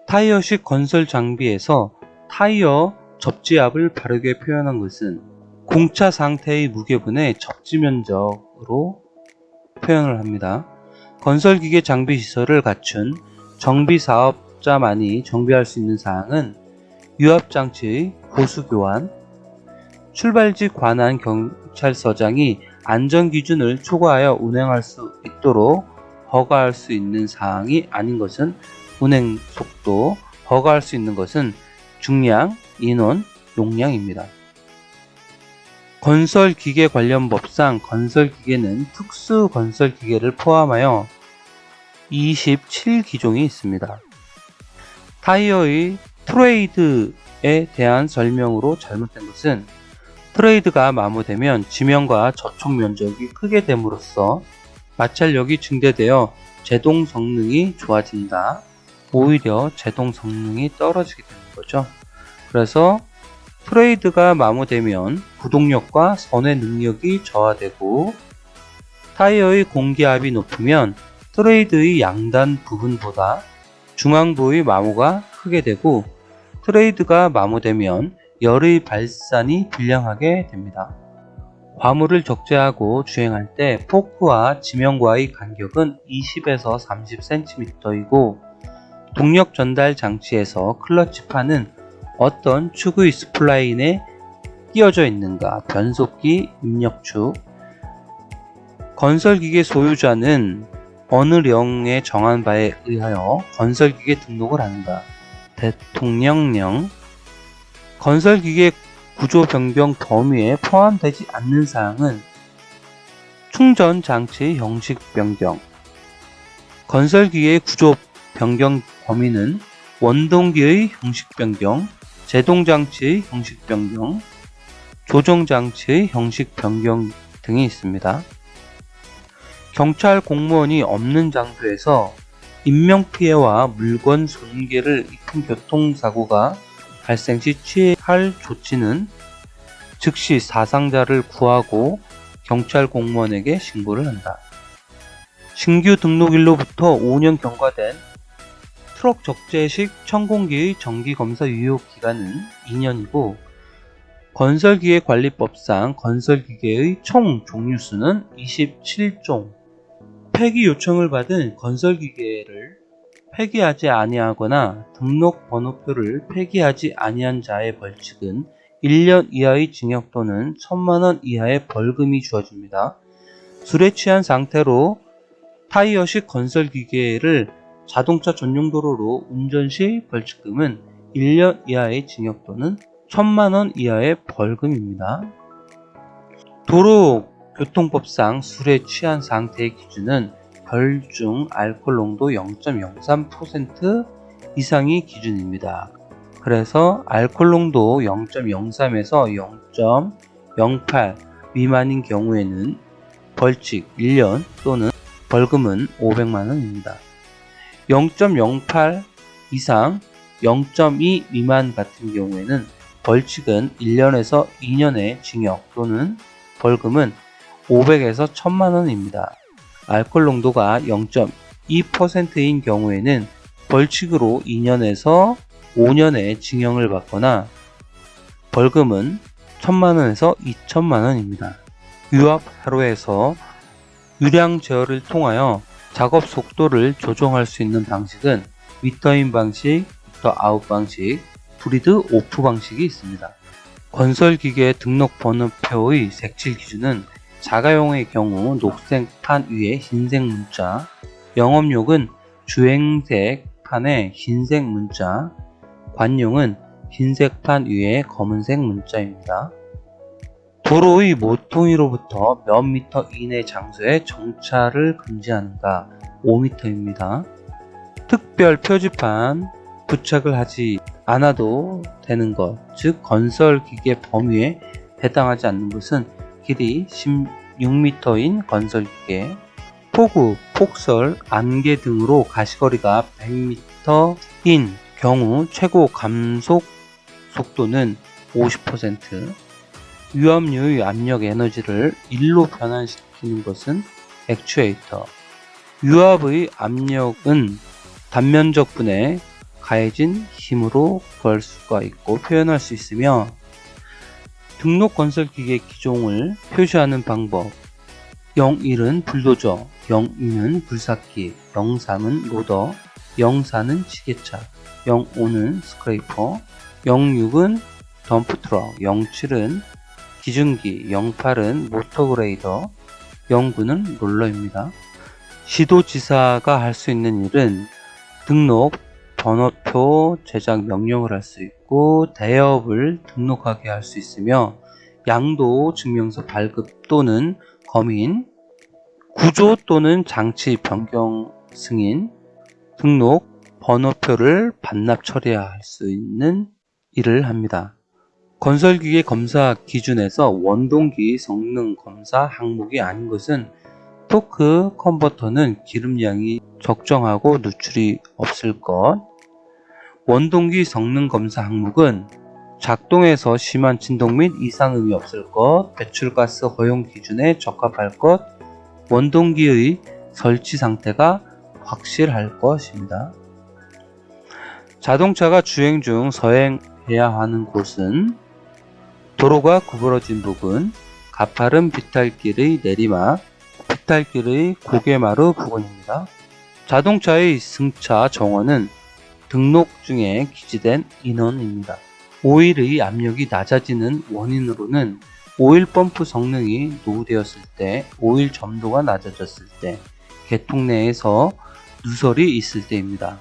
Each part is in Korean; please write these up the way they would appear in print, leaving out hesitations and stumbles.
타이어식 건설 장비에서 타이어 접지압을 바르게 표현한 것은 공차 상태의 무게분의 접지 면적으로 표현을 합니다. 건설기계 장비 시설을 갖춘 정비 사업자만이 정비할 수 있는 사항은 유압장치의 보수교환, 출발지 관할 경찰서장이 안전기준을 초과하여 운행할 수 있도록 허가할 수 있는 사항이 아닌 것은 운행 속도, 허가할 수 있는 것은 중량, 인원, 용량입니다. 건설기계 관련 법상 건설기계는 특수 건설기계를 포함하여 27기종이 있습니다. 타이어의 트레이드에 대한 설명으로 잘못된 것은 트레이드가 마모되면 지면과 접촉 면적이 크게 됨으로써 마찰력이 증대되어 제동 성능이 좋아진다. 오히려 제동 성능이 떨어지게 되는 거죠. 그래서 트레이드가 마모되면 구동력과 선회 능력이 저하되고 타이어의 공기압이 높으면 트레이드의 양단 부분보다 중앙부의 마모가 크게 되고 트레이드가 마모되면 열의 발산이 불량하게 됩니다. 화물을 적재하고 주행할 때 포크와 지면과의 간격은 20에서 30cm이고 동력 전달 장치에서 클러치판은 어떤 축의 스플라인에 끼워져 있는가, 변속기, 입력축, 건설기계 소유자는 어느 령에 정한 바에 의하여 건설기계 등록을 하는가, 대통령령, 건설기계 구조 변경 범위에 포함되지 않는 사항은 충전 장치의 형식 변경, 건설기계의 구조 변경 범위는 원동기의 형식 변경, 제동장치의 형식 변경, 조종장치의 형식 변경 등이 있습니다. 경찰 공무원이 없는 장소에서 인명피해와 물건 손괴를 입힌 교통사고가 발생 시 취해야 할 조치는 즉시 사상자를 구하고 경찰 공무원에게 신고를 한다. 신규 등록일로부터 5년 경과된 트럭 적재식 천공기의 정기검사 유효기간은 2년이고 건설기계 관리법상 건설기계의 총 종류수는 27종. 폐기 요청을 받은 건설기계를 폐기하지 아니하거나 등록 번호표를 폐기하지 아니한 자의 벌칙은 1년 이하의 징역 또는 1,000만원 이하의 벌금이 주어집니다. 술에 취한 상태로 타이어식 건설기계를 자동차 전용도로로 운전 시 벌칙금은 1년 이하의 징역 또는 1,000만원 이하의 벌금입니다. 도로교통법상 술에 취한 상태의 기준은 혈중 알코올 농도 0.03% 이상이 기준입니다. 그래서 알코올 농도 0.03에서 0.08 미만인 경우에는 벌칙 1년 또는 벌금은 500만원입니다. 0.08 이상 0.2 미만 같은 경우에는 벌칙은 1년에서 2년의 징역 또는 벌금은 500에서 1,000만원입니다. 알코올 농도가 0.2%인 경우에는 벌칙으로 2년에서 5년의 징역을 받거나 벌금은 1,000만원에서 2,000만원입니다. 유압 회로에서 유량 제어를 통하여 작업 속도를 조정할 수 있는 방식은 미터인 방식, 미터 아웃 방식, 브리드 오프 방식이 있습니다. 건설기계 등록 번호표의 색칠 기준은 자가용의 경우 녹색 판 위에 흰색 문자, 영업용은 주행색 판에 흰색 문자, 관용은 흰색 판 위에 검은색 문자입니다. 도로의 모퉁이로부터 몇 미터 이내 장소에 정차를 금지하는가 5m입니다. 특별 표지판 부착을 하지 않아도 되는 것, 즉 건설기계 범위에 해당하지 않는 것은 길이 16m인 건설기계, 포구, 폭설, 안개 등으로 가시거리가 100m인 경우 최고 감속 속도는 50%, 유압류의 압력 에너지를 1로 변환시키는 것은 액추에이터, 유압의 압력은 단면적 분해, 가해진 힘으로 구할 수가 있고 표현할 수 있으며, 등록 건설기계 기종을 표시하는 방법, 01은 불도저, 02는 굴삭기, 03은 로더, 04는 지게차, 05는 스크레이퍼, 06은 덤프트럭, 07은 기중기, 08은 모터그레이더, 09는 롤러입니다. 시도지사가 할 수 있는 일은 등록, 번호표 제작 명령을 할 수 있고, 대여업을 등록하게 할 수 있으며, 양도 증명서 발급 또는 검인, 구조 또는 장치 변경 승인, 등록, 번호표를 반납 처리할 수 있는 일을 합니다. 건설기계 검사 기준에서 원동기 성능 검사 항목이 아닌 것은 토크 컨버터는 기름량이 적정하고 누출이 없을 것, 원동기 성능 검사 항목은 작동에서 심한 진동 및 이상음이 없을 것, 배출가스 허용 기준에 적합할 것, 원동기의 설치 상태가 확실할 것입니다. 자동차가 주행 중 서행해야 하는 곳은 도로가 구부러진 부분, 가파른 비탈길의 내리막, 비탈길의 고개마루 부근입니다. 자동차의 승차 정원은 등록 중에 기재된 인원입니다. 오일의 압력이 낮아지는 원인으로는 오일 펌프 성능이 노후되었을 때, 오일 점도가 낮아졌을 때, 개통 내에서 누설이 있을 때입니다.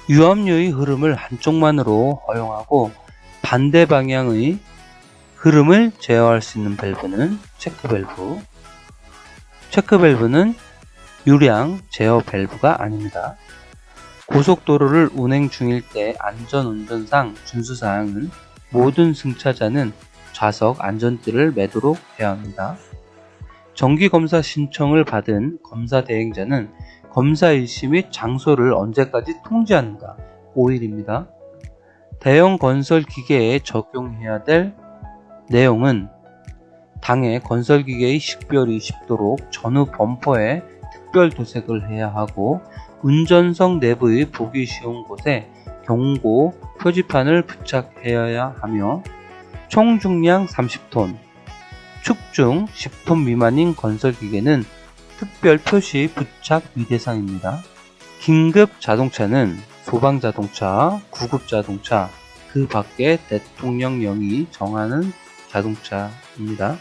유압류의 흐름을 한쪽만으로 허용하고 반대 방향의 흐름을 제어할 수 있는 밸브는 체크밸브. 체크밸브는 유량 제어 밸브가 아닙니다. 고속도로를 운행 중일 때 안전운전상 준수사항은 모든 승차자는 좌석 안전띠를 매도록 해야 합니다. 정기검사 신청을 받은 검사 대행자는 검사 일시 및 장소를 언제까지 통지하는가 5일입니다. 대형 건설 기계에 적용해야 될 내용은 당해 건설기계의 식별이 쉽도록 전후 범퍼에 특별 도색을 해야 하고, 운전석 내부의 보기 쉬운 곳에 경고 표지판을 부착해야 하며, 총 중량 30톤, 축중 10톤 미만인 건설기계는 특별 표시 부착 미대상입니다. 긴급 자동차는 소방자동차, 구급자동차, 그 밖에 대통령령이 정하는 자동차입니다.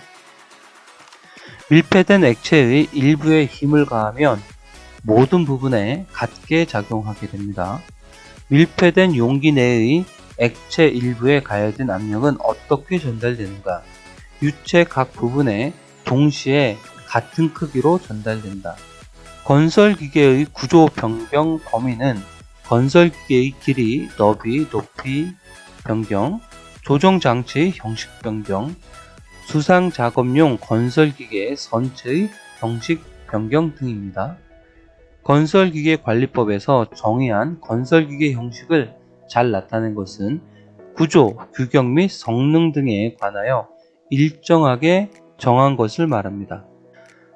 밀폐된 액체의 일부에 힘을 가하면 모든 부분에 같게 작용하게 됩니다. 밀폐된 용기 내의 액체 일부에 가해진 압력은 어떻게 전달되는가? 유체 각 부분에 동시에 같은 크기로 전달된다. 건설기계의 구조 변경 범위는 건설기계의 길이, 너비, 높이 변경, 조정장치 형식 변경, 수상작업용 건설기계 선체의 형식 변경 등입니다. 건설기계관리법에서 정의한 건설기계 형식을 잘 나타낸 것은 구조, 규격 및 성능 등에 관하여 일정하게 정한 것을 말합니다.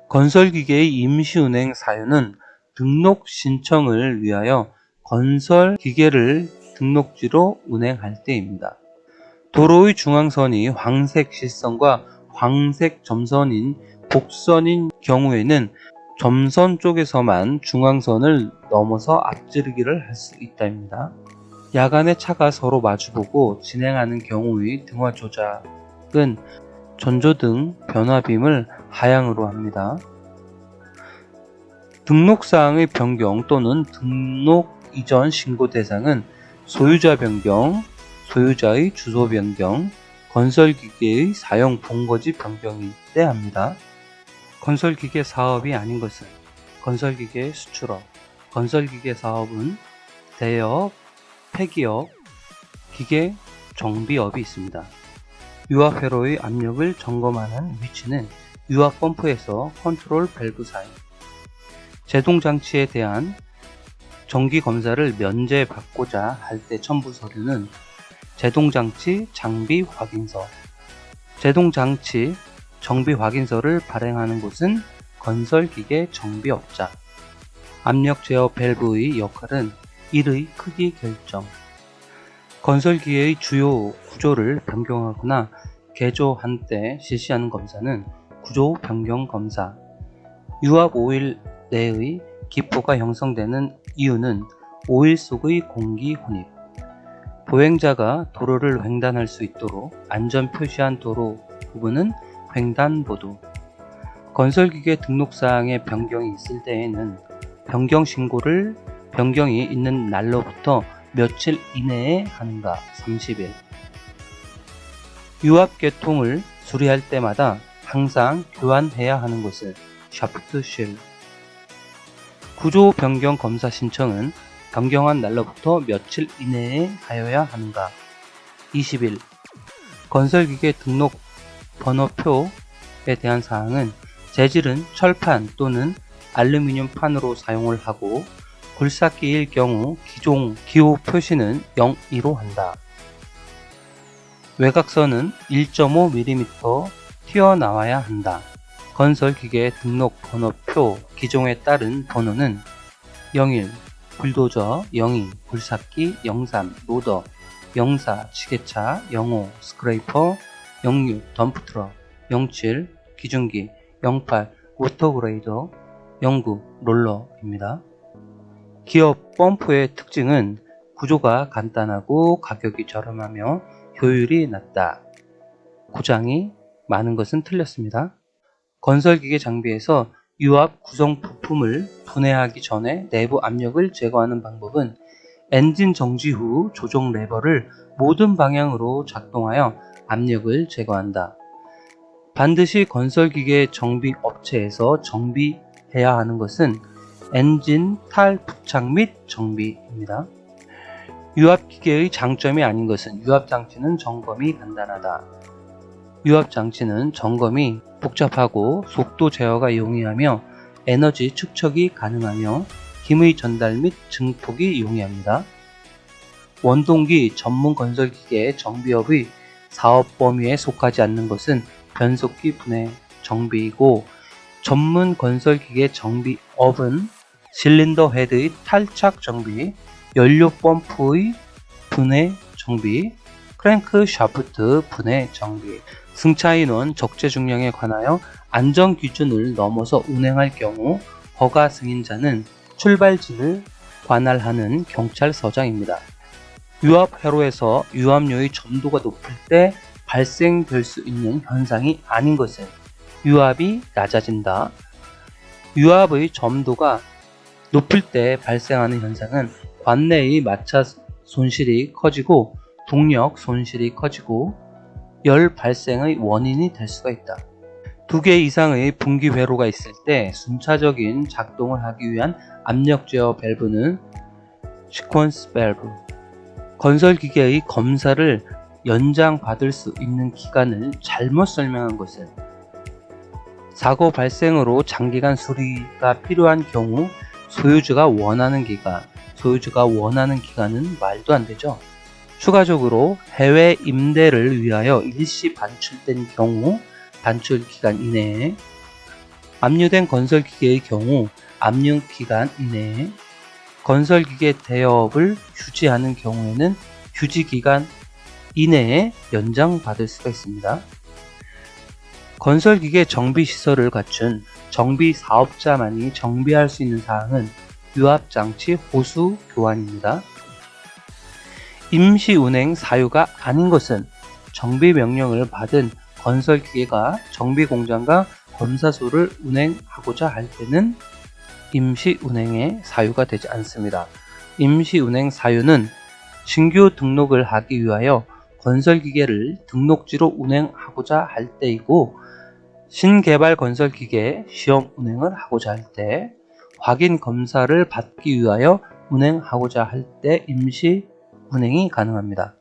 건설기계의 임시운행 사유는 등록 신청을 위하여 건설기계를 등록지로 운행할 때입니다. 도로의 중앙선이 황색 실선과 황색 점선인 곡선인 경우에는 점선 쪽에서만 중앙선을 넘어서 앞지르기를 할 수 있다입니다. 야간에 차가 서로 마주보고 진행하는 경우의 등화 조작은 전조등 변화빔을 하향으로 합니다. 등록사항의 변경 또는 등록 이전 신고 대상은 소유자 변경, 소유자의 주소 변경, 건설기계의 사용 본거지 변경일 때 합니다. 건설기계 사업이 아닌 것은 건설기계 수출업, 건설기계 사업은 대여업, 폐기업, 기계 정비업이 있습니다. 유압회로의 압력을 점검하는 위치는 유압 펌프에서 컨트롤 밸브 사이, 제동장치에 대한 정기검사를 면제받고자 할 때 첨부 서류는 제동장치 장비 확인서, 제동장치 정비 확인서를 발행하는 곳은 건설기계 정비업자. 압력 제어 밸브의 역할은 1의 크기 결정. 건설기계의 주요 구조를 변경하거나 개조한 때 실시하는 검사는 구조 변경 검사. 유압 오일 내의 기포가 형성되는 이유는 오일 속의 공기 혼입. 보행자가 도로를 횡단할 수 있도록 안전 표시한 도로 부분은 횡단보도. 건설기계 등록사항에 변경이 있을 때에는 변경 신고를 변경이 있는 날로부터 며칠 이내에 하는가 30일. 유압 계통을 수리할 때마다 항상 교환해야 하는 것은 샤프트쉘. 구조 변경 검사 신청은 변경한 날로부터 며칠 이내에 하여야 하는가 20일. 건설기계 등록 번호표에 대한 사항은 재질은 철판 또는 알루미늄 판으로 사용을 하고 굴삭기일 경우 기호 표시는 02로 한다. 외곽선은 1.5mm 튀어나와야 한다. 건설기계 등록 번호표 기종에 따른 번호는 01 불도저, 02 굴삭기, 03 로더, 04 시계차, 05 스크레이퍼, 06 덤프트럭, 07 기중기, 08 워터그레이더, 09 롤러입니다. 기업 펌프의 특징은 구조가 간단하고 가격이 저렴하며 효율이 낮다. 고장이 많은 것은 틀렸습니다. 건설기계 장비에서 유압 구성 부품을 분해하기 전에 내부 압력을 제거하는 방법은 엔진 정지 후 조종 레버를 모든 방향으로 작동하여 압력을 제거한다. 반드시 건설기계 정비 업체에서 정비해야 하는 것은 엔진 탈 부착 및 정비입니다. 유압기계의 장점이 아닌 것은 유압장치는 점검이 간단하다. 유압장치는 점검이 복잡하고 속도 제어가 용이하며 에너지 축적이 가능하며 힘의 전달 및 증폭이 용이합니다. 원동기 전문 건설기계 정비업의 사업 범위에 속하지 않는 것은 변속기 분해 정비이고, 전문 건설기계 정비업은 실린더 헤드의 탈착 정비, 연료 펌프의 분해 정비, 크랭크 샤프트 분해 정비, 승차 인원 적재 중량에 관하여 안전 기준을 넘어서 운행할 경우 허가 승인자는 출발지를 관할하는 경찰서장입니다. 유압 회로에서 유압료의 점도가 높을 때 발생될 수 있는 현상이 아닌 것은 유압이 낮아진다. 유압의 점도가 높을 때 발생하는 현상은 관내의 마차 손실이 커지고 동력 손실이 커지고 열 발생의 원인이 될 수가 있다. 2개 이상의 분기 회로가 있을 때 순차적인 작동을 하기 위한 압력 제어 밸브는 시퀀스 밸브. 건설기계의 검사를 연장받을 수 있는 기간을 잘못 설명한 것은 사고 발생으로 장기간 수리가 필요한 경우 소유주가 원하는 기간은 말도 안 되죠. 추가적으로 해외 임대를 위하여 일시 반출된 경우 반출 기간 이내에, 압류된 건설기계의 경우 압류 기간 이내에, 건설기계 대여업을 휴지하는 경우에는 휴지 기간 이내에 연장받을 수가 있습니다. 건설기계 정비시설을 갖춘 정비사업자만이 정비할 수 있는 사항은 유압장치 호수 교환입니다. 임시운행 사유가 아닌 것은 정비명령을 받은 건설기계가 정비공장과 검사소를 운행하고자 할 때는 임시운행의 사유가 되지 않습니다. 임시운행 사유는 신규 등록을 하기 위하여 건설기계를 등록지로 운행하고자 할 때이고, 신개발 건설기계 시험 운행을 하고자 할 때, 확인 검사를 받기 위하여 운행하고자 할 때 임시 운행이 가능합니다.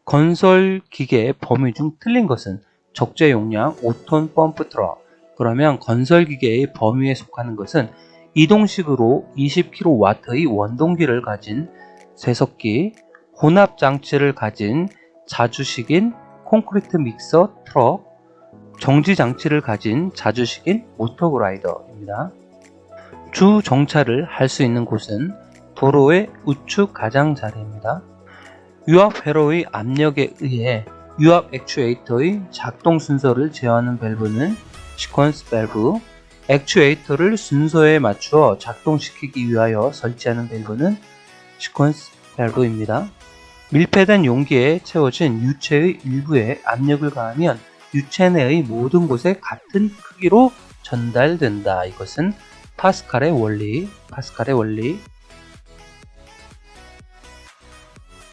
건설기계 범위 중 틀린 것은 적재 용량 5톤 펌프 트럭. 그러면 건설기계의 범위에 속하는 것은 이동식으로 20kW의 원동기를 가진 쇠석기, 혼합장치를 가진 자주식인 콘크리트 믹서 트럭, 정지장치를 가진 자주식인 오토그라이더입니다. 주 정차를 할 수 있는 곳은 도로의 우측 가장자리입니다. 유압 회로의 압력에 의해 유압 액추에이터의 작동 순서를 제어하는 밸브는 시퀀스 밸브, 액추에이터를 순서에 맞추어 작동시키기 위하여 설치하는 밸브는 시퀀스 밸브입니다. 밀폐된 용기에 채워진 유체의 일부에 압력을 가하면 유체 내의 모든 곳에 같은 크기로 전달된다. 이것은 파스칼의 원리.